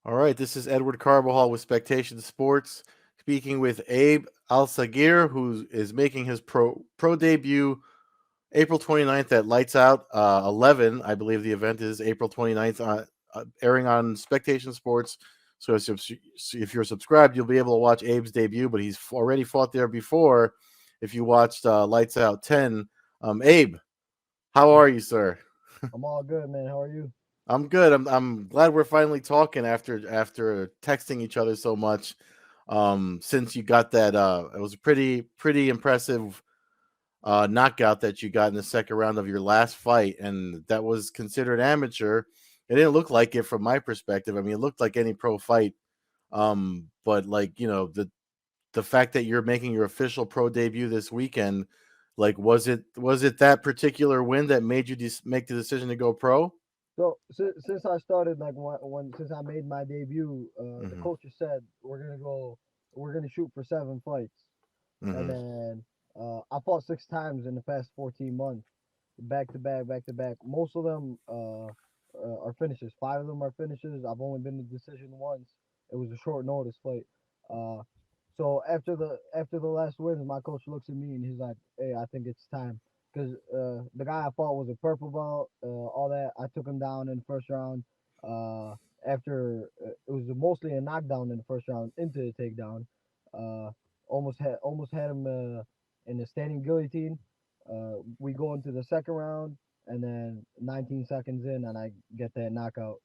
All right, this is Edward Carbajal with Spectation Sports, speaking with Abe Alsaghir, who is making his pro debut April 29th at Lights Out 11. I believe the event is April 29th, airing on Spectation Sports. So if you're subscribed, you'll be able to watch Abe's debut, but he's already fought there before. If you watched Lights Out 10, Abe, how Yeah, are you, sir? I'm all good, man. How are you? I'm good. I'm glad we're finally talking after texting each other so much. Since you got that, it was a pretty impressive knockout that you got in the second round of your last fight, and that was considered amateur. It didn't look like it from my perspective. I mean, it looked like any pro fight. But like the fact that you're making your official pro debut this weekend, like was it that particular win that made you make the decision to go pro? So since I started, like when since I made my debut, the Mm-hmm. coach has said we're gonna shoot for 7 fights, and Mm-hmm. then I fought 6 times in the past 14 months, back to back, back to back. Most of them are finishes. 5 of them are finishes. I've only been to decision once. It was a short notice fight. Uh, so after the last wins, my coach looks at me and he's like, "Hey, I think it's time." Because the guy I fought was a purple belt, all that. I took him down in the first round. Uh, after it was mostly a knockdown in the first round into the takedown. Uh, almost had him in a standing guillotine. We go into the second round, and then 19 seconds in, and I get that knockout.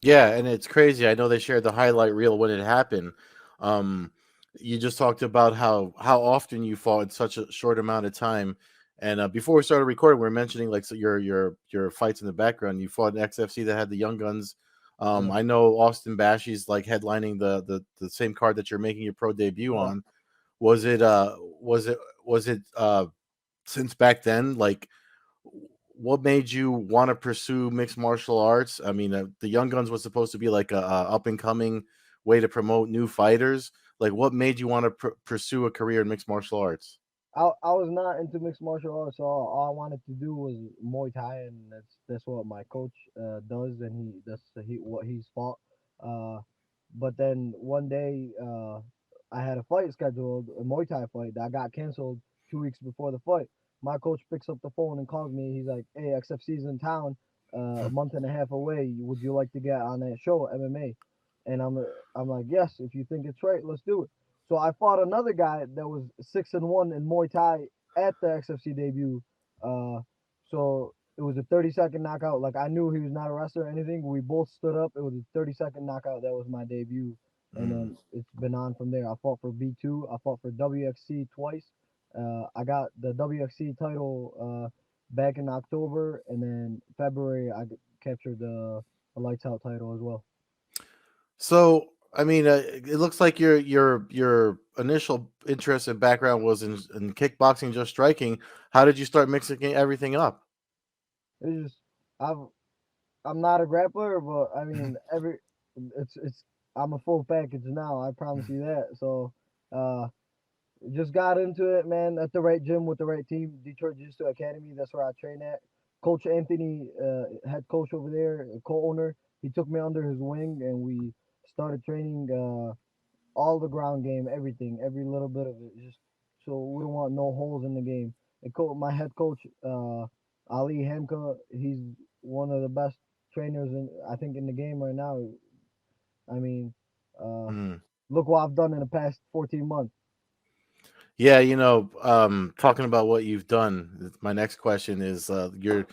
Yeah, and it's crazy. I know they shared the highlight reel when it happened. Um, you just talked about how often you fought in such a short amount of time. And before we started recording, we were mentioning like so your fights in the background. You fought an XFC that had the Young Guns. Yeah, I know Austin Bashy's like headlining the same card that you're making your pro debut yeah. on. Was it since back then like what made you want to pursue mixed martial arts? I mean, the Young Guns was supposed to be like a up and coming way to promote new fighters. Like, what made you want to pursue a career in mixed martial arts? I was not into mixed martial arts. All I wanted to do was Muay Thai, and that's what my coach does, and what he's fought. Uh, but then one day, I had a fight scheduled, a Muay Thai fight that got canceled 2 weeks before the fight. My coach picks up the phone and calls me. He's like, "Hey, XFC's in town, a month and a half away. Would you like to get on that show, MMA?" And I'm like, "Yes, if you think it's right, let's do it." So I fought another guy that was 6-1 in Muay Thai at the XFC debut. Uh, so it was a 30-second knockout. Like I knew he was not a wrestler or anything. We both stood up. It was a 30-second knockout. That was my debut, and Mm. then it's been on from there. I fought for B2. I fought for WXC twice. I got the WXC title back in October, and then February I captured the Lights Out title as well. So, I mean, it looks like your initial interest and background was in kickboxing, just striking. How did you start mixing everything up? It's just I've I'm not a grappler, but I mean it's I'm a full package now. I promise you that. So uh, just got into it, man. At the right gym with the right team, Detroit Jiu-Jitsu Academy. That's where I train at. Coach Anthony, head coach over there, co-owner, he took me under his wing, and we started training all the ground game, everything, every little bit of it, just so we don't want no holes in the game. And my head coach, Ali Hamka, he's one of the best trainers I think in the game right now. I mean, uh, Mm. look what I've done in the past 14 months. Yeah, talking about what you've done, my next question is your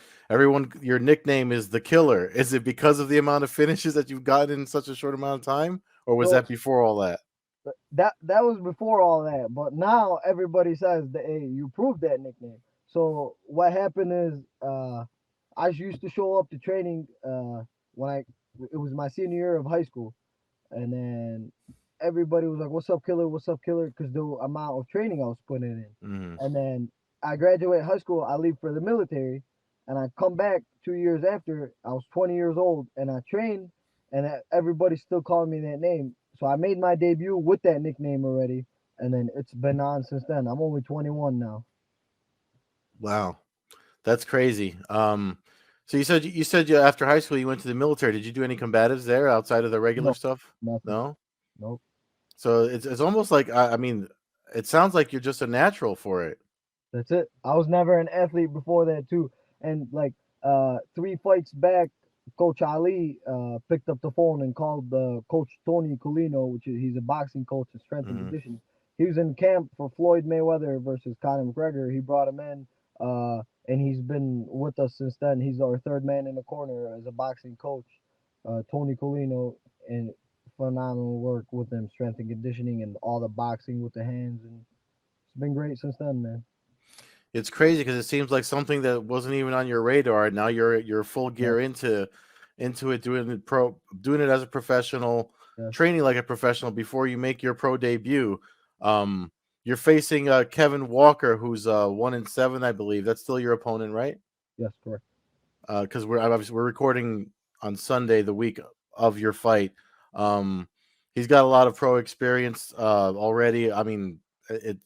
nickname is the Killer. Is it because of the amount of finishes that you've gotten in such a short amount of time, or was So that before all that? that was before all that, but now everybody says that, hey, you proved that nickname. So what happened is, I used to show up to training when I it was my senior year of high school, and then everybody was like, "What's up, killer? What's up, killer?" Because the amount of training I was putting in. Mm-hmm. And then I graduate high school, I leave for the military, and I come back 2 years after. I was 20 years old, and I trained, and everybody still calling me that name. So I made my debut with that nickname already, and then it's been on since then. I'm only 21 now. Wow, that's crazy. So you said you, after high school you went to the military. Did you do any combatives there outside of the regular No, stuff? nothing. No. Nope. So it's almost like I mean, it sounds like you're just a natural for it. That's it. I was never an athlete before that too. And like 3 fights back, Coach Ali picked up the phone and called Coach Tony Colino, which is he's a boxing coach and strength and Hmm. conditioning. He was in camp for Floyd Mayweather versus Conor McGregor. He brought him in, and he's been with us since then. He's our third man in the corner as a boxing coach, Tony Colino, and phenomenal work with them, strength and conditioning, and all the boxing with the hands, and it's been great since then, man. It's crazy because it seems like something that wasn't even on your radar. Now you're full Yes, gear into it, doing it as a professional, yes. training like a professional before you make your pro debut. Um, you're facing Kevin Walker, who's 1-7, I believe. That's still your opponent, right? Yes, correct. Because we're recording on Sunday, the week of your fight. Um, he's got a lot of pro experience already. I mean, it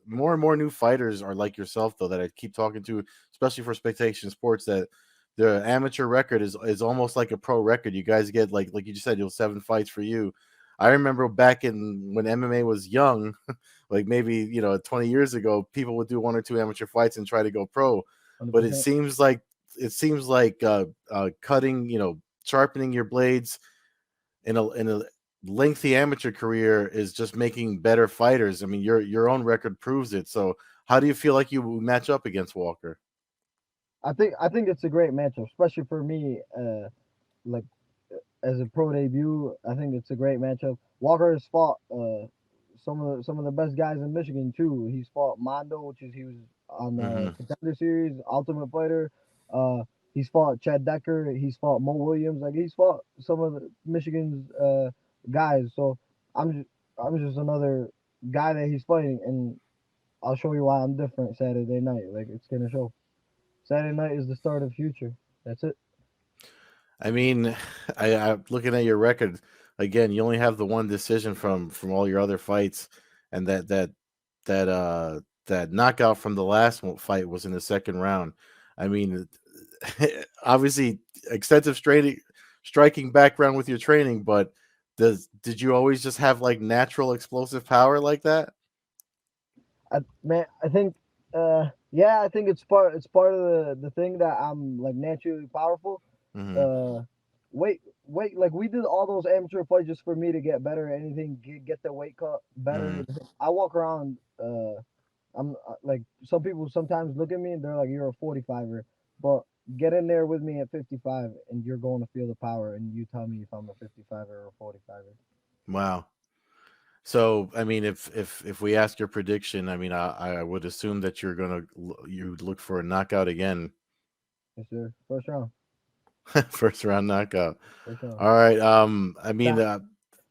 more and more new fighters are like yourself though that I keep talking to, especially for Spectation Sports, that the amateur record is almost like a pro record. You guys get like you just said, you'll 7 fights for you. I remember back in when MMA was young, like maybe 20 years ago, people would do 1 or 2 amateur fights and try to go pro. But it 100%. seems like cutting, sharpening your blades in a lengthy amateur career is just making better fighters. I mean, your own record proves it. So, how do you feel like you match up against Walker? I think it's a great matchup, especially for me. Like as a pro debut, I think it's a great matchup. Walker has fought some of the best guys in Michigan too. He's fought Mondo, which is he was on the Hmm. Contender Series, Ultimate Fighter. Uh, he's fought Chad Decker. He's fought Mo Williams. Like he's fought some of the Michigan's guys. So I'm just another guy that he's fighting, and I'll show you why I'm different Saturday night. Like it's gonna show. Saturday night is the start of future. That's it. I mean, I'm looking at your record again. You only have the one decision from all your other fights, and that knockout from the last fight was in the second round. I mean, obviously extensive striking background with your training, but did you always just have like natural explosive power like that? I think yeah, I think it's part of the thing that I'm like naturally powerful. Hmm. Uh, wait, like we did all those amateur fights just for me to get better at anything, get the weight cut Hmm. better. I walk around. I'm like some people sometimes look at me and they're like, "You're a 45er," but get in there with me at 55, and you're going to feel the power. And you tell me if I'm a 55er or a 45er. Wow. So, I mean, if we ask your prediction, I mean, I would assume that you look for a knockout again. Yes, sir. First round. First round knockout. First round. All right. I mean,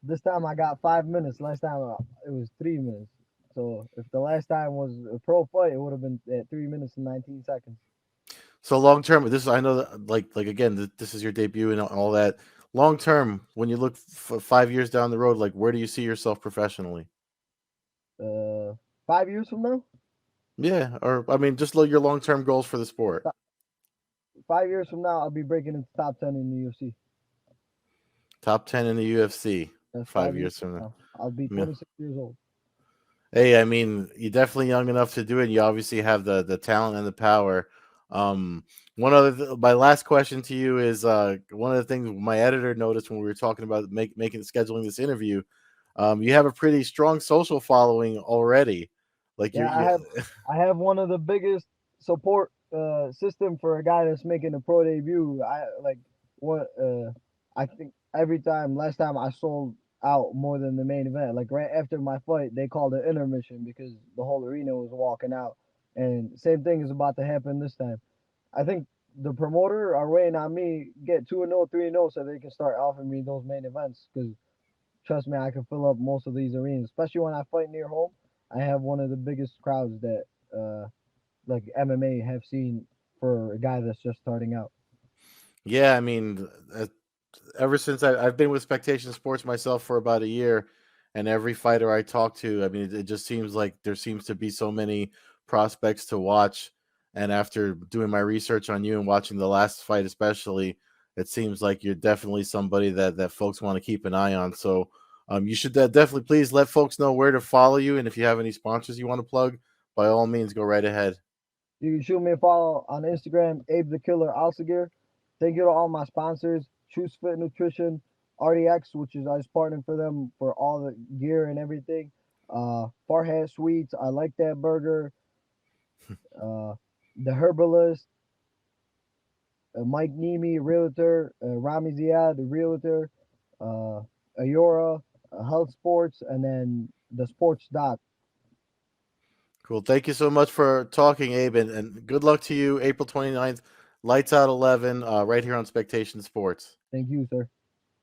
This time I got 5 minutes. Last time it was 3 minutes. So if the last time was a pro fight, it would have been at 3 minutes and 19 seconds. so long term. I know that like again, this is your debut and all that. Long term, when you look 5 years down the road, like where do you see yourself professionally? 5 years from now, Yeah, or I mean, just your long term goals for the sport. 5 years from now, I'll be breaking into top 10 in the UFC. Top 10 in the UFC. That's five 5 years years from from now. I'll be now. 26 years old. Hey, I mean, you're definitely young enough to do it. You obviously have the talent and the power. Um, my last question to you is one of the things my editor noticed when we were talking about making scheduling this interview. You have a pretty strong social following already. Like Yeah, I have one of the biggest support system for a guy that's making a pro debut. I like what I think every time last time I sold out more than the main event. Like right after my fight, they called it intermission because the whole arena was walking out. And same thing is about to happen this time. I think the promoter are waiting on me get 2-0, 3-0 so they can start offering me those main events because trust me, I can fill up most of these arenas, especially when I fight near home. I have one of the biggest crowds that like MMA have seen for a guy that's just starting out. yeah, I mean, ever since I've been with Spectation Sports myself for about a year, and every fighter I talk to, I mean, it just seems like there seems to be so many prospects to watch, And after doing my research on you and watching the last fight, especially, it seems like you're definitely somebody that folks want to keep an eye on. So you should definitely please let folks know where to follow you, and if you have any sponsors you want to plug, by all means, go right ahead. You can shoot me a follow on Instagram, Abe the Killer Alsaghir. Thank you to all my sponsors, Choose Fit Nutrition, RDX, which is I was partnering for them for all the gear and everything. Farhat Sweets, I like that burger. Uh, the Herbalist, Mike Nemi, Realtor, Rami Ziad, the Realtor, uh, Ayora, Health Sports, and then the Sports Doc. Cool. Thank you so much for talking, Abe, and good luck to you April 29th, lights out 11, right here on Spectation Sports. Thank you, sir.